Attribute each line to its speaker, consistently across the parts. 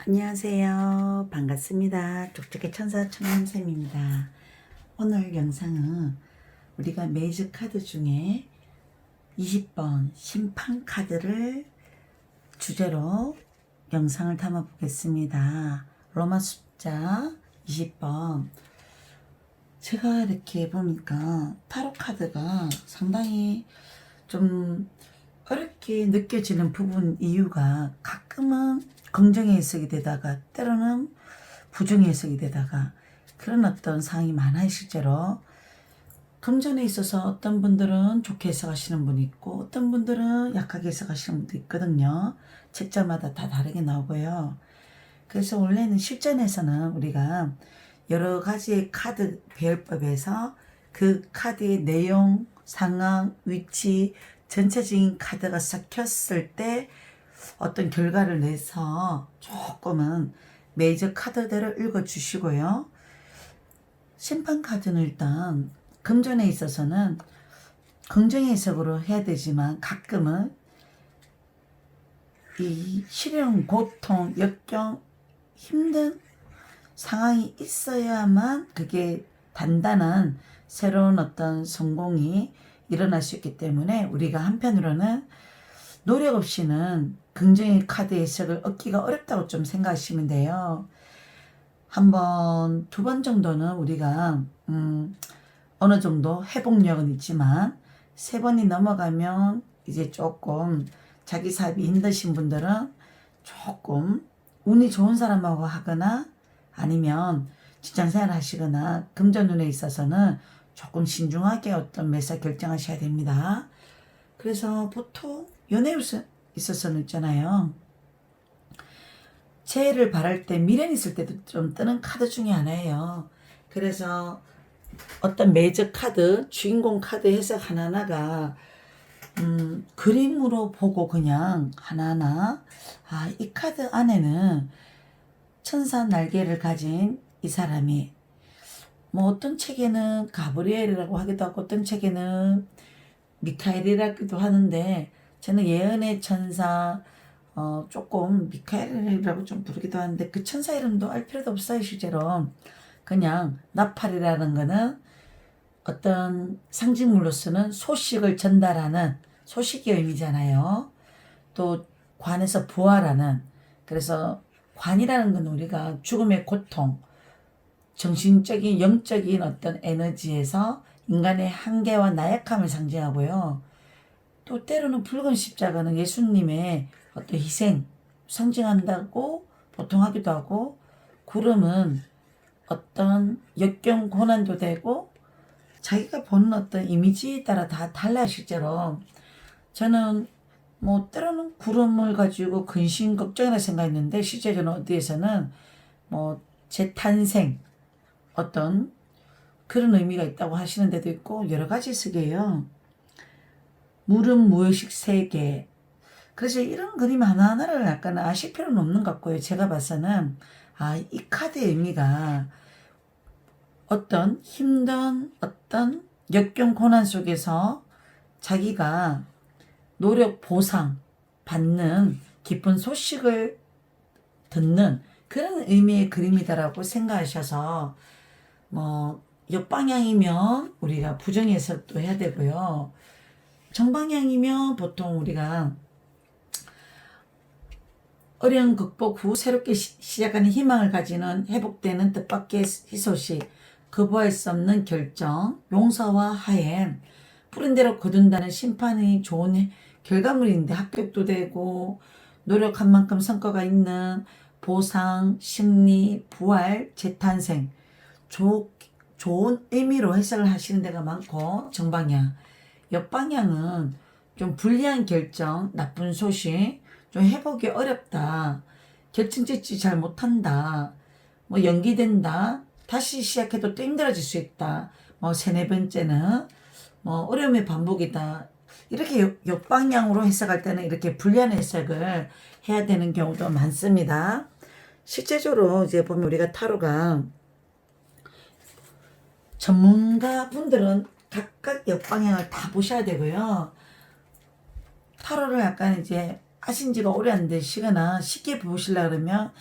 Speaker 1: 안녕하세요. 반갑습니다. 족족의 천사 천남쌤입니다. 오늘 영상은 우리가 매주 카드 중에 20번 심판 카드를 주제로 영상을 담아 보겠습니다. 로마 숫자 20번. 제가 이렇게 보니까 타로 카드가 상당히 좀 어렵게 느껴지는 부분 이유가 가끔은 긍정의 해석이 되다가 때로는 부정의 해석이 되다가 그런 어떤 상황이 많아요. 실제로 금전에 있어서 어떤 분들은 좋게 해석하시는 분이 있고 어떤 분들은 약하게 해석하시는 분도 있거든요. 책자마다 다 다르게 나오고요. 그래서 원래는 실전에서는 우리가 여러 가지의 카드 배열법에서 그 카드의 내용, 상황, 위치, 전체적인 카드가 섞였을 때 어떤 결과를 내서 조금은 메이저 카드대로 읽어주시고요. 심판 카드는 일단 금전에 있어서는 긍정의 해석으로 해야 되지만 가끔은 이 시련, 고통, 역경, 힘든 상황이 있어야만 그게 단단한 새로운 어떤 성공이 일어날 수 있기 때문에 우리가 한편으로는 노력 없이는 긍정의 카드 해석을 얻기가 어렵다고 좀 생각하시면 돼요. 한 번, 두 번 정도는 우리가 어느 정도 회복력은 있지만 세 번이 넘어가면 이제 조금 자기 사업이 힘드신 분들은 조금 운이 좋은 사람하고 하거나 아니면 직장생활 하시거나 금전운에 있어서는 조금 신중하게 어떤 매사 결정하셔야 됩니다. 그래서 보통 연애에 있어서는 있잖아요. 재해를 바랄 때 미련이 있을 때도 좀 뜨는 카드 중에 하나예요. 그래서 어떤 메이저 카드, 주인공 카드 해석 하나하나가 그림으로 보고 그냥 하나하나 이 카드 안에는 천사 날개를 가진 이 사람이 뭐 어떤 책에는 가브리엘이라고 하기도 하고 어떤 책에는 미카엘이라기도 하는데 저는 예언의 천사 조금 미카엘이라고 좀 부르기도 하는데 그 천사 이름도 알 필요도 없어요. 실제로 그냥 나팔이라는 거는 어떤 상징물로서는 소식을 전달하는 소식의 의미잖아요. 또 관에서 부활하는, 그래서 관이라는 건 우리가 죽음의 고통, 정신적인 영적인 어떤 에너지에서 인간의 한계와 나약함을 상징하고요. 또 때로는 붉은 십자가는 예수님의 어떤 희생 상징한다고 보통 하기도 하고, 구름은 어떤 역경 고난도 되고 자기가 보는 어떤 이미지에 따라 다 달라요. 실제로 저는 뭐 때로는 구름을 가지고 근심 걱정이라 생각했는데 실제로는 어디에서는 뭐 재탄생 어떤 그런 의미가 있다고 하시는 데도 있고 여러 가지 쓰게요. 물은 무의식 세계. 그래서 이런 그림 하나하나를 약간 아실 필요는 없는 것 같고요. 제가 봐서는 이 카드의 의미가 어떤 힘든 어떤 역경 고난 속에서 자기가 노력 보상 받는 기쁜 소식을 듣는 그런 의미의 그림이다라고 생각하셔서 뭐 역방향이면 우리가 부정 해석도 해야 되고요. 정방향이면 보통 우리가 어려움 극복 후 새롭게 시작하는 희망을 가지는 회복되는 뜻밖의 희소식, 거부할 수 없는 결정, 용서와 하해, 뿌린 대로 거둔다는 심판이 좋은 결과물인데 합격도 되고 노력한 만큼 성과가 있는 보상, 심리, 부활, 재탄생 좋은 의미로 해석을 하시는 데가 많고 정방향, 역방향은 좀 불리한 결정, 나쁜 소식, 좀 회복이 어렵다, 결정짓지 잘 못한다, 뭐 연기된다, 다시 시작해도 또 힘들어질 수 있다, 뭐 세네 번째는 뭐 어려움의 반복이다. 이렇게 역방향으로 해석할 때는 이렇게 불리한 해석을 해야 되는 경우도 많습니다. 실제적으로 이제 보면 우리가 타로가 전문가 분들은 각각 역방향을 다 보셔야 되고요. 타로를 약간 이제 하신 지가 오래 안 되시거나 쉽게 보시려 그러면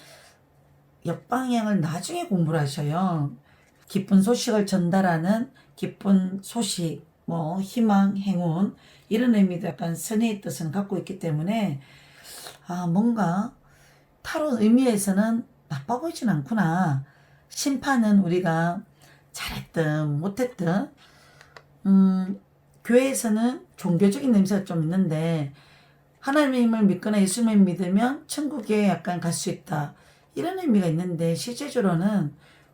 Speaker 1: 역방향을 나중에 공부를 하셔요. 기쁜 소식을 전달하는 기쁜 소식, 뭐 희망, 행운 이런 의미도 약간 선의의 뜻을 갖고 있기 때문에 뭔가 타로 의미에서는 나빠 보이진 않구나. 심판은 우리가 잘했든 못했든 교회에서는 종교적인 냄새가 좀 있는데 하나님을 믿거나 예수님을 믿으면 천국에 약간 갈 수 있다. 이런 의미가 있는데 실제적으로는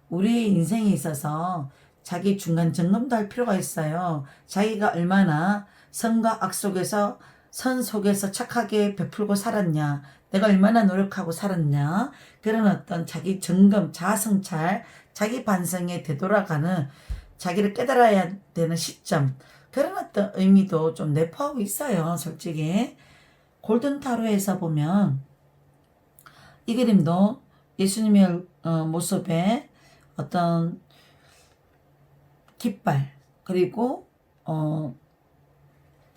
Speaker 1: 우리의 인생에 있어서 자기 중간 점검도 할 필요가 있어요. 자기가 얼마나 선과 악 속에서 선 속에서 착하게 베풀고 살았냐, 내가 얼마나 노력하고 살았냐, 그런 어떤 자기 점검, 자아성찰, 자기 반성에 되돌아가는 자기를 깨달아야 되는 시점, 그런 어떤 의미도 좀 내포하고 있어요. 솔직히 골든타로에서 보면 이 그림도 예수님의 모습에 어떤 깃발, 그리고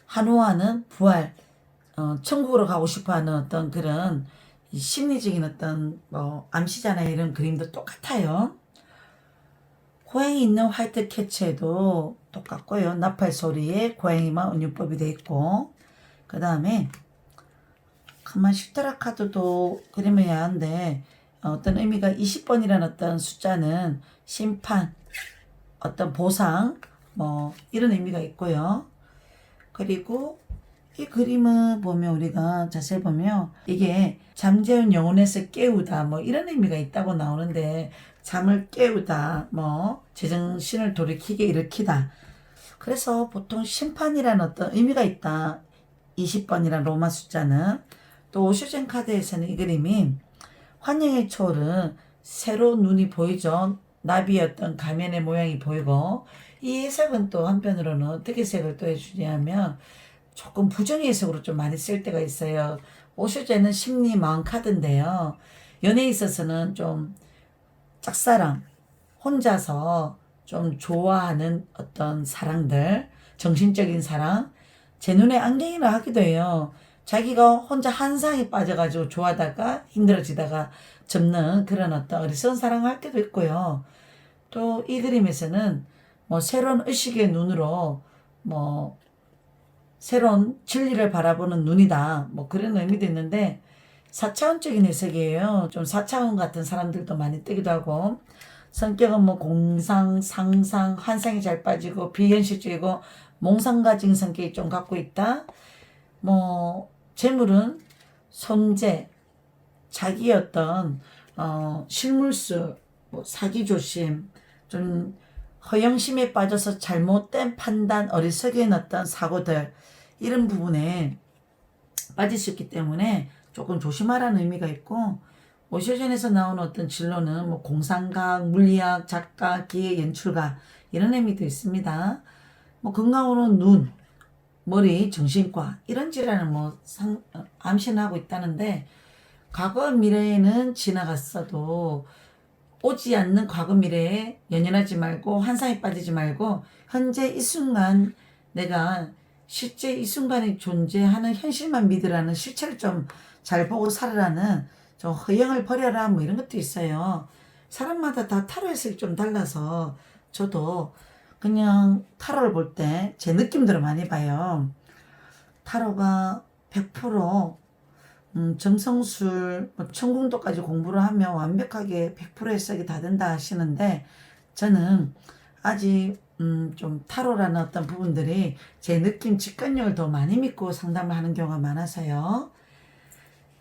Speaker 1: 한호하는 부활, 천국으로 가고 싶어하는 어떤 그런 심리적인 어떤 암시잖아요. 이런 그림도 똑같아요. 고양이 있는 화이트 캐치에도 똑같고요. 나팔 소리에 고양이만 은유법이 되어 있고, 그 다음에 가만 십자라 카드도 그림을 야한데 어떤 의미가 20번이라는 어떤 숫자는 심판, 어떤 보상, 뭐 이런 의미가 있고요. 그리고 이 그림을 보면 우리가 자세히 보면 이게 잠재운 영혼에서 깨우다 뭐 이런 의미가 있다고 나오는데, 잠을 깨우다, 뭐 제정신을 돌이키게 일으키다. 그래서 보통 심판이라는 어떤 의미가 있다. 20번이라는 로마 숫자는. 또 오슈젠 카드에서는 이 그림이 환영의 초월은 새로운 눈이 보이죠. 나비의 어떤 가면의 모양이 보이고, 이 해석은 또 한편으로는 어떻게 해석을 또 해주냐면 조금 부정의 해석으로 좀 많이 쓸 때가 있어요. 오슈제는 심리 마음 카드인데요. 연애에 있어서는 좀 짝사랑, 혼자서 좀 좋아하는 어떤 사랑들, 정신적인 사랑, 제 눈에 안경이라 하기도 해요. 자기가 혼자 한상에 빠져가지고 좋아하다가 힘들어지다가 접는 그런 어떤 어리석은 사랑을 할 때도 있고요. 또 이 그림에서는 뭐 새로운 의식의 눈으로 뭐 새로운 진리를 바라보는 눈이다, 뭐 그런 의미도 있는데 4차원적인 해석이에요. 좀 4차원 같은 사람들도 많이 뜨기도 하고, 성격은 뭐 공상, 상상, 환상이 잘 빠지고 비현실적이고 몽상가진 성격이 좀 갖고 있다. 뭐 재물은 손재, 자기 어떤 실물수, 뭐 사기 조심, 좀 허영심에 빠져서 잘못된 판단, 어리석은 어떤 사고들, 이런 부분에 빠질 수 있기 때문에 조금 조심하라는 의미가 있고, 오셔전에서 나오는 어떤 진로는 뭐 공상학, 물리학, 작가, 기획, 연출가 이런 의미도 있습니다. 뭐 건강으로는 눈, 머리, 정신과 이런 질환을 뭐 암시는 하고 있다는데, 과거 미래에는 지나갔어도 오지 않는 과거 미래에 연연하지 말고 환상에 빠지지 말고 현재 이 순간, 내가 실제 이 순간에 존재하는 현실만 믿으라는, 실체를 좀 잘 보고 살아라는, 좀 허영을 버려라 뭐 이런 것도 있어요. 사람마다 다 타로 해석이 좀 달라서 저도 그냥 타로를 볼 때 제 느낌대로 많이 봐요. 타로가 100% 정성술, 뭐 천궁도까지 공부를 하면 완벽하게 100% 해석이 다 된다 하시는데, 저는 아직 좀 타로라는 어떤 부분들이 제 느낌, 직관력을 더 많이 믿고 상담을 하는 경우가 많아서요.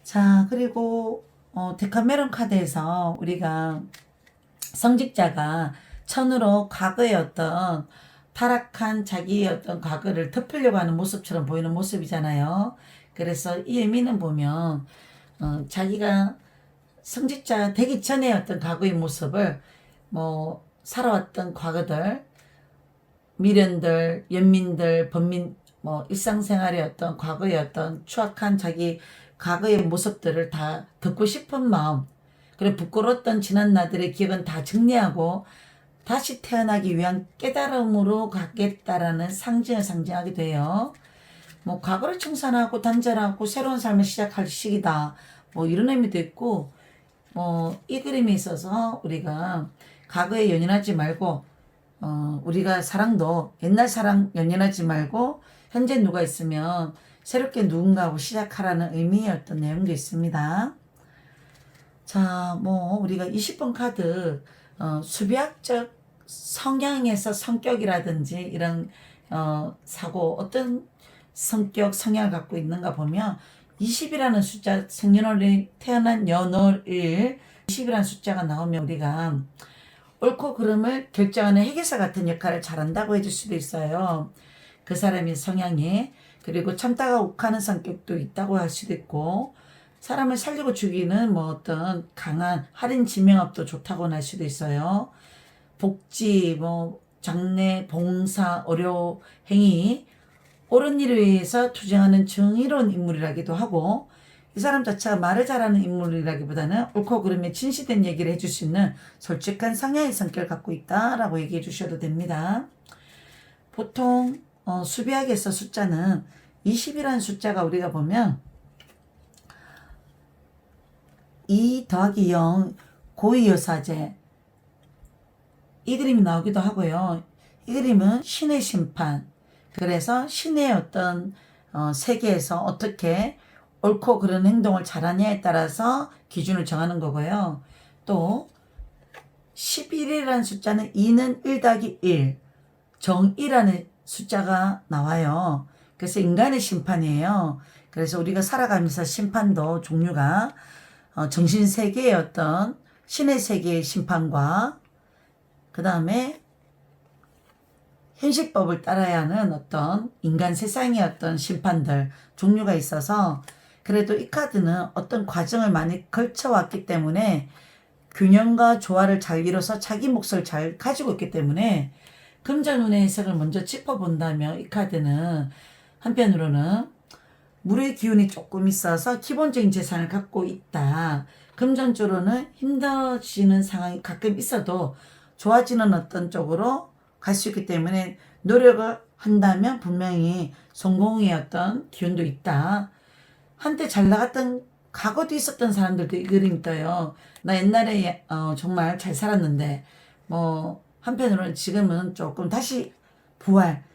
Speaker 1: 자, 그리고 데카메론 카드에서 우리가 성직자가 천으로 과거의 어떤 타락한 자기의 어떤 과거를 덮으려고 하는 모습처럼 보이는 모습이잖아요. 그래서 이 의미는 보면 자기가 성직자 되기 전에 어떤 과거의 모습을, 뭐 살아왔던 과거들, 미련들, 연민들, 범민, 뭐 일상생활의 어떤 과거의 어떤 추악한 자기 과거의 모습들을 다 덮고 싶은 마음, 그리고 부끄러웠던 지난 날들의 기억은 다 정리하고 다시 태어나기 위한 깨달음으로 갖겠다라는 상징을 상징하게 돼요. 뭐 과거를 청산하고 단절하고 새로운 삶을 시작할 시기다, 뭐 이런 의미도 있고, 이 그림에 있어서 우리가 과거에 연연하지 말고, 우리가 사랑도 옛날 사랑 연연하지 말고, 현재 누가 있으면 새롭게 누군가하고 시작하라는 의미의 어떤 내용도 있습니다. 자, 우리가 20번 카드, 수비학적 성향에서 성격이라든지 이런, 사고, 어떤 성격, 성향을 갖고 있는가 보면 20이라는 숫자, 생년월일, 태어난 연월일, 20이라는 숫자가 나오면 우리가 옳고 그름을 결정하는 해결사 같은 역할을 잘한다고 해줄 수도 있어요. 그 사람의 성향에. 그리고 참다가 욱하는 성격도 있다고 할 수도 있고, 사람을 살리고 죽이는 어떤 강한 할인 지명업도 좋다고 할 수도 있어요. 복지, 장래, 봉사, 의료 행위, 옳은 일을 위해서 투쟁하는 정의로운 인물이라기도 하고, 이 사람 자체가 말을 잘하는 인물이라기보다는 옳고 그름에 진실된 얘기를 해줄 수 있는 솔직한 상냥의 성격을 갖고 있다라고 얘기해 주셔도 됩니다. 보통 수비학에서 숫자는 20이라는 숫자가 우리가 보면 2 더하기 0 고위여사제, 이 그림이 나오기도 하고요. 이 그림은 신의 심판, 그래서 신의 어떤 세계에서 어떻게 옳고 그런 행동을 잘하냐에 따라서 기준을 정하는 거고요. 또 11이라는 숫자는 2는 1 더하기 1, 정이라는 숫자가 나와요. 그래서 인간의 심판이에요. 그래서 우리가 살아가면서 심판도 종류가 정신세계의 어떤 신의 세계의 심판과 그 다음에 현실법을 따라야 하는 어떤 인간 세상의 어떤 심판들 종류가 있어서, 그래도 이 카드는 어떤 과정을 많이 걸쳐왔기 때문에 균형과 조화를 잘 이뤄서 자기 몫을 잘 가지고 있기 때문에 금전운의 해석을 먼저 짚어본다면 이 카드는 한편으로는 물의 기운이 조금 있어서 기본적인 재산을 갖고 있다. 금전적으로는 힘들어지는 상황이 가끔 있어도 좋아지는 어떤 쪽으로 갈 수 있기 때문에 노력을 한다면 분명히 성공의 어떤 기운도 있다. 한때 잘 나갔던 과거도 있었던 사람들도 이 그림 떠요. 나 옛날에 정말 잘 살았는데 한편으로는 지금은 조금 다시 부활,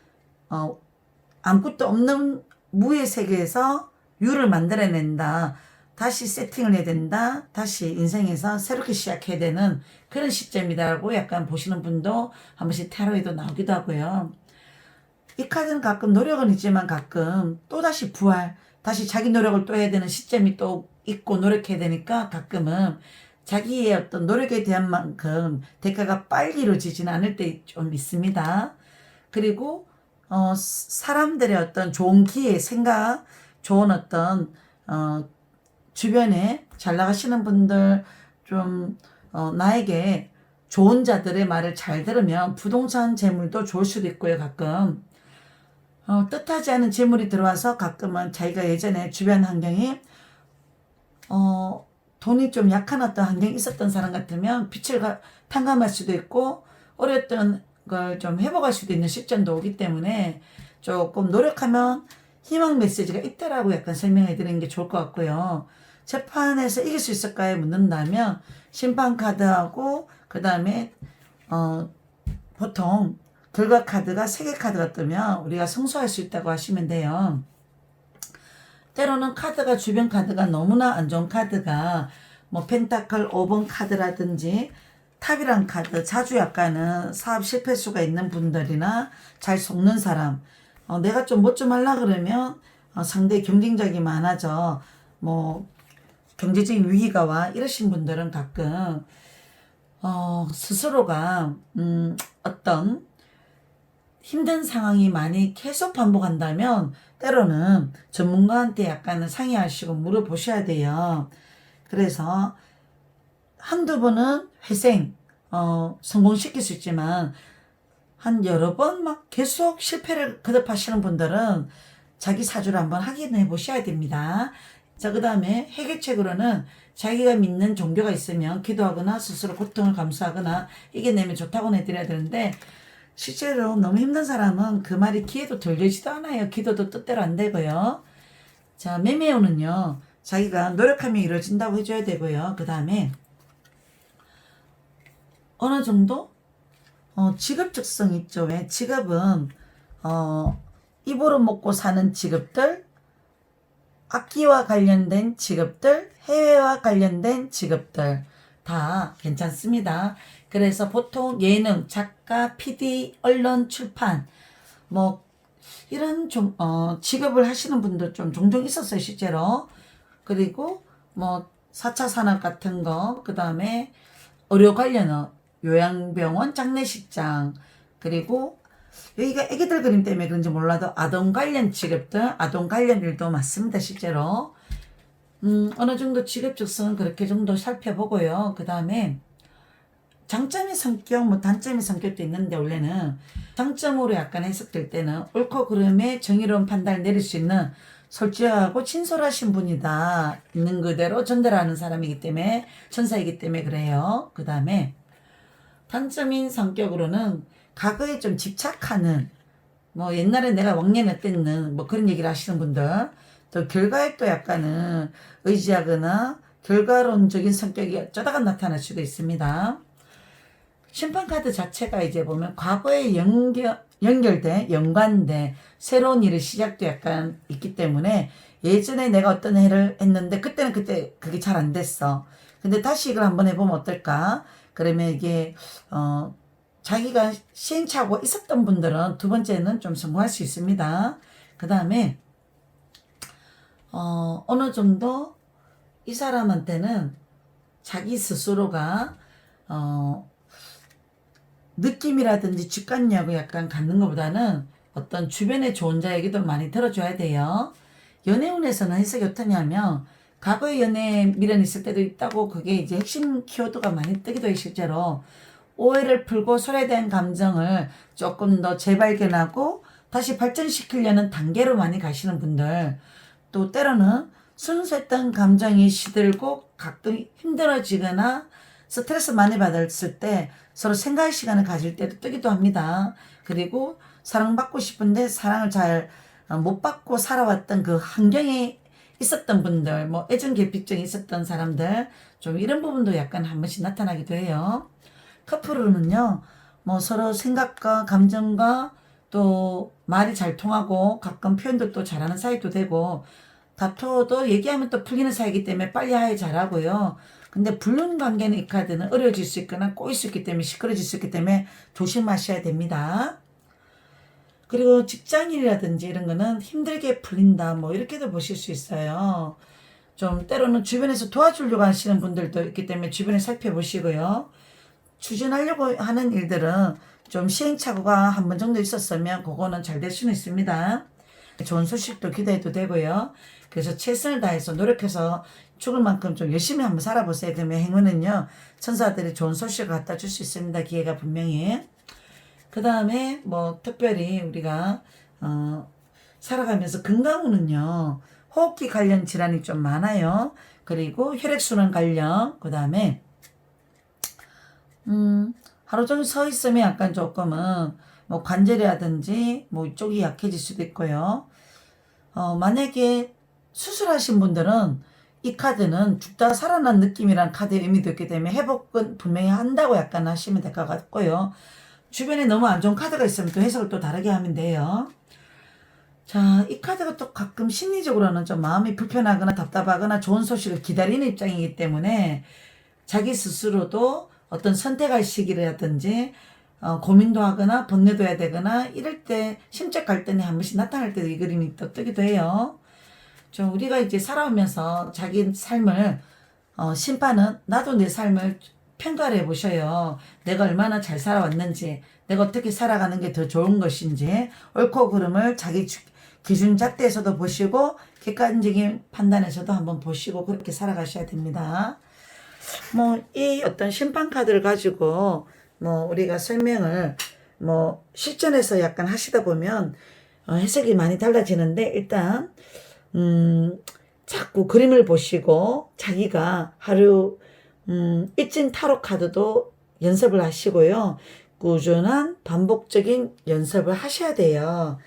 Speaker 1: 아무것도 없는 무의 세계에서 유를 만들어낸다. 다시 세팅을 해야 된다. 다시 인생에서 새롭게 시작해야 되는 그런 시점이다라고 약간 보시는 분도 한 번씩 타로에도 나오기도 하고요. 이 카드는 가끔 노력은 있지만 가끔 또다시 부활, 다시 자기 노력을 또 해야 되는 시점이 또 있고 노력해야 되니까 가끔은 자기의 어떤 노력에 대한 만큼 대가가 빨리 이루어지지는 않을 때 좀 있습니다. 그리고 사람들의 어떤 좋은 기회, 생각, 좋은 어떤 주변에 잘 나가시는 분들 좀 나에게 좋은 자들의 말을 잘 들으면 부동산 재물도 좋을 수도 있고요. 가끔 뜻하지 않은 재물이 들어와서 가끔은 자기가 예전에 주변 환경이 돈이 좀 약한 어떤 환경이 있었던 사람 같으면 빛을 탕감할 수도 있고 어렸던 걸 좀 회복할 수도 있는 시점도 오기 때문에 조금 노력하면 희망 메시지가 있다라고 약간 설명해 드리는 게 좋을 것 같고요. 재판에서 이길 수 있을까에 묻는다면 심판 카드하고 그 다음에 보통 결과 카드가 3개 카드가 뜨면 우리가 승소할 수 있다고 하시면 돼요. 때로는 카드가 주변 카드가 너무나 안 좋은 카드가 펜타클 5번 카드라든지 탑이란 카드, 자주 약간은 사업 실패수가 있는 분들이나 잘 속는 사람, 내가 좀 뭐 좀 하려 그러면 상대의 경쟁력이 많아져 경제적인 위기가 와 이러신 분들은 가끔 스스로가 어떤 힘든 상황이 많이 계속 반복한다면 때로는 전문가한테 약간은 상의하시고 물어보셔야 돼요. 그래서 한두 번은 회생 성공시킬 수 있지만 한 여러 번 계속 실패를 거듭하시는 분들은 자기 사주를 한번 확인해 보셔야 됩니다. 자, 그 다음에 해결책으로는 자기가 믿는 종교가 있으면 기도하거나 스스로 고통을 감수하거나 이겨내면 좋다고 해드려야 되는데, 실제로 너무 힘든 사람은 그 말이 귀에도 들리지도 않아요. 기도도 뜻대로 안 되고요. 자, 매매운은요, 자기가 노력하면 이루어진다고 해줘야 되고요. 그 다음에 어느 정도 직업적성 있죠. 왜 직업은 입으로 먹고 사는 직업들, 악기와 관련된 직업들, 해외와 관련된 직업들 다 괜찮습니다. 그래서 보통 예능, 작가, PD, 언론, 출판 뭐 이런 좀 직업을 하시는 분들 좀 종종 있었어요, 실제로. 그리고 뭐 4차 산업 같은 거, 그다음에 의료 관련 요양병원, 장례식장, 그리고 여기가 애기들 그림 때문에 그런지 몰라도 아동 관련 직업들, 아동 관련 일도 많습니다, 실제로. 어느 정도 직업 적성은 그렇게 정도 살펴보고요. 그 다음에 장점의 성격, 뭐 단점의 성격도 있는데, 원래는 장점으로 약간 해석될 때는 옳고 그름의 정의로운 판단을 내릴 수 있는 솔직하고 친솔하신 분이다. 있는 그대로 전달하는 사람이기 때문에, 천사이기 때문에 그래요. 그 다음에 단점인 성격으로는 과거에 좀 집착하는, 뭐 옛날에 내가 왕년에 어땠는 뭐 그런 얘기를 하시는 분들, 또 결과에 또 약간은 의지하거나 결과론적인 성격이 어쩌다가 나타날 수도 있습니다. 심판카드 자체가 이제 보면 과거에 연결돼 연관돼 새로운 일이 시작도 약간 있기 때문에, 예전에 내가 어떤 일을 했는데 그때는 그때 그게 잘 안 됐어. 근데 다시 이걸 한번 해보면 어떨까? 그러면 이게 자기가 시행착오가 있었던 분들은 두 번째는 좀 성공할 수 있습니다. 그 다음에 어느 정도 이 사람한테는 자기 스스로가 느낌이라든지 직관력을 약간 갖는 것보다는 어떤 주변의 좋은 자 얘기도 많이 들어줘야 돼요. 연애운에서는 해석이 어떠냐면, 과거의 연애 미련이 있을 때도 있다고, 그게 이제 핵심 키워드가 많이 뜨기도 해요, 실제로. 오해를 풀고 서로에 대한 감정을 조금 더 재발견하고 다시 발전시키려는 단계로 많이 가시는 분들, 또 때로는 순수했던 감정이 시들고 가끔 힘들어지거나 스트레스 많이 받았을 때 서로 생각의 시간을 가질 때도 뜨기도 합니다. 그리고 사랑받고 싶은데 사랑을 잘 못 받고 살아왔던 그 환경에 있었던 분들, 뭐 애정 결핍증이 있었던 사람들, 좀 이런 부분도 약간 한 번씩 나타나기도 해요. 커플로는요, 뭐 서로 생각과 감정과 또 말이 잘 통하고 가끔 표현도 또 잘하는 사이도 되고, 다투어도 얘기하면 또 풀리는 사이기 때문에 빨리 화해 잘하고요. 근데 불륜 관계는 이 카드는 어려워질 수 있거나 꼬일 수 있기 때문에, 시끄러질 수 있기 때문에 조심하셔야 됩니다. 그리고 직장인이라든지 이런 거는 힘들게 풀린다, 뭐 이렇게도 보실 수 있어요. 좀 때로는 주변에서 도와주려고 하시는 분들도 있기 때문에 주변에 살펴보시고요. 추진하려고 하는 일들은 좀 시행착오가 한 번 정도 있었으면 그거는 잘 될 수는 있습니다. 좋은 소식도 기대해도 되고요. 그래서 최선을 다해서 노력해서 죽을 만큼 좀 열심히 한번 살아보세요. 그러면 행운은요, 천사들이 좋은 소식을 갖다 줄 수 있습니다. 기회가 분명히. 그 다음에 뭐 특별히 우리가 살아가면서 건강운은요, 호흡기 관련 질환이 좀 많아요. 그리고 혈액순환 관련, 그 다음에 하루 종일 서 있으면 약간 조금은 뭐 관절이라든지 뭐 이쪽이 약해질 수도 있고요. 만약에 수술하신 분들은 이 카드는 죽다 살아난 느낌이란 카드의 의미도 있기 때문에 회복은 분명히 한다고 약간 하시면 될 것 같고요. 주변에 너무 안 좋은 카드가 있으면 또 해석을 또 다르게 하면 돼요. 자, 이 카드가 또 가끔 심리적으로는 좀 마음이 불편하거나 답답하거나 좋은 소식을 기다리는 입장이기 때문에 자기 스스로도 어떤 선택할 시기라든지 고민도 하거나 번뇌도 해야 되거나 이럴 때 심적 갈등이 한 번씩 나타날 때도 이 그림이 또 뜨기도 해요. 좀 우리가 이제 살아오면서 자기 삶을 심판은 나도 내 삶을 평가를 해보셔요. 내가 얼마나 잘 살아왔는지, 내가 어떻게 살아가는 게 더 좋은 것인지, 옳고 그름을 자기 기준 잣대에서도 보시고 객관적인 판단에서도 한번 보시고 그렇게 살아가셔야 됩니다. 뭐 이 어떤 심판 카드를 가지고 뭐 우리가 설명을 뭐 실전에서 약간 하시다 보면 해석이 많이 달라지는데, 일단 자꾸 그림을 보시고 자기가 하루 일진 타로 카드도 연습을 하시고요. 꾸준한 반복적인 연습을 하셔야 돼요.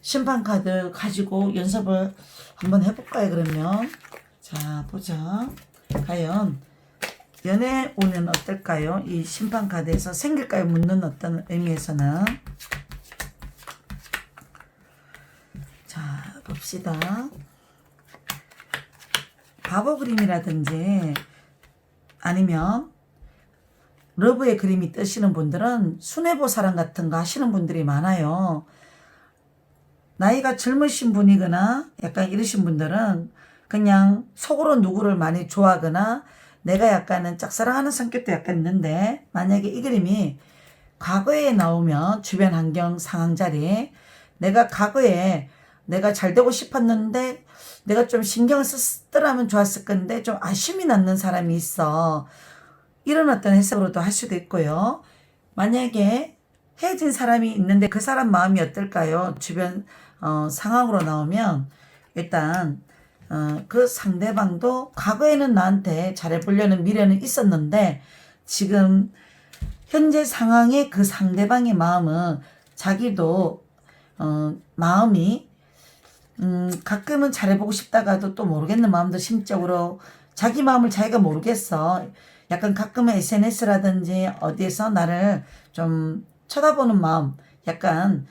Speaker 1: 심판 카드 가지고 연습을 한번 해볼까요, 그러면? 자, 보자. 과연 연애운은 어떨까요? 이 심판카드에서 생길까요? 묻는 어떤 의미에서는. 자, 봅시다. 바보 그림이라든지 아니면 러브의 그림이 뜨시는 분들은 순애보사랑 같은 거 하시는 분들이 많아요. 나이가 젊으신 분이거나 약간 이러신 분들은 그냥 속으로 누구를 많이 좋아하거나 내가 약간은 짝사랑하는 성격도 약간 있는데, 만약에 이 그림이 과거에 나오면 주변 환경 상황 자리에 내가 과거에 내가 잘 되고 싶었는데 내가 좀 신경을 썼더라면 좋았을 건데 좀 아쉬움이 남는 사람이 있어. 이런 어떤 해석으로도 할 수도 있고요. 만약에 헤어진 사람이 있는데 그 사람 마음이 어떨까요? 주변 상황으로 나오면 일단 그 상대방도 과거에는 나한테 잘해보려는 미련은 있었는데 지금 현재 상황에 그 상대방의 마음은 자기도 마음이 가끔은 잘해보고 싶다가도 또 모르겠는 마음도 심적으로 자기 마음을 자기가 모르겠어. 약간 가끔은 SNS라든지 어디에서 나를 좀 쳐다보는 마음, 약간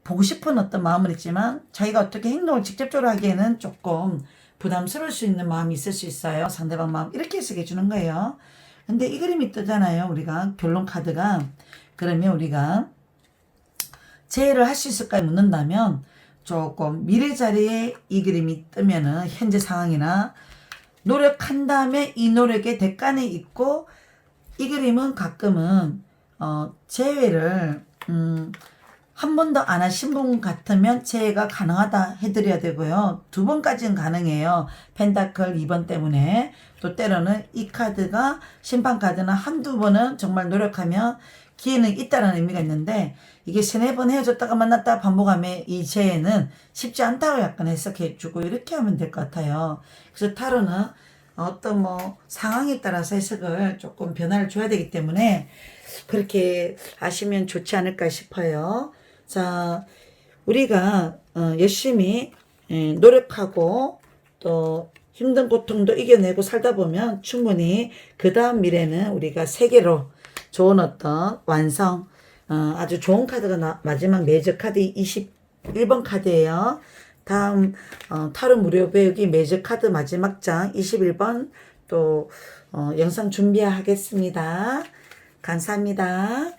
Speaker 1: 보고 싶은 어떤 마음은 있지만 자기가 어떻게 행동을 직접적으로 하기에는 조금 부담스러울 수 있는 마음이 있을 수 있어요. 상대방 마음 이렇게 해석해 주는 거예요. 근데 이 그림이 뜨잖아요. 우리가 결론 카드가. 그러면 우리가 재해를 할 수 있을까요? 묻는다면 조금 미래 자리에 이 그림이 뜨면은 현재 상황이나 노력한 다음에 이 노력의 대가는 있고, 이 그림은 가끔은 재회를 한 번도 안 하신 분 같으면 재회가 가능하다 해드려야 되고요. 2번까지는 가능해요. 펜타클 2번 때문에. 또 때로는 이 카드가 심판 카드는 한두 번은 정말 노력하면 기회는 있다는 의미가 있는데, 이게 3-4번 헤어졌다가 만났다가 반복하면 이 재회는 쉽지 않다고 약간 해석해 주고 이렇게 하면 될 것 같아요. 그래서 타로는 어떤 상황에 따라서 해석을 조금 변화를 줘야 되기 때문에 그렇게 아시면 좋지 않을까 싶어요. 자, 우리가 열심히 노력하고 또 힘든 고통도 이겨내고 살다 보면 충분히 그 다음 미래는 우리가 세계로 좋은 어떤 완성, 아주 좋은 카드가 마지막 메이저 카드 21번 카드예요. 다음 타로 무료 배우기 메이저 카드 마지막 장 21번 또 영상 준비하겠습니다. 감사합니다.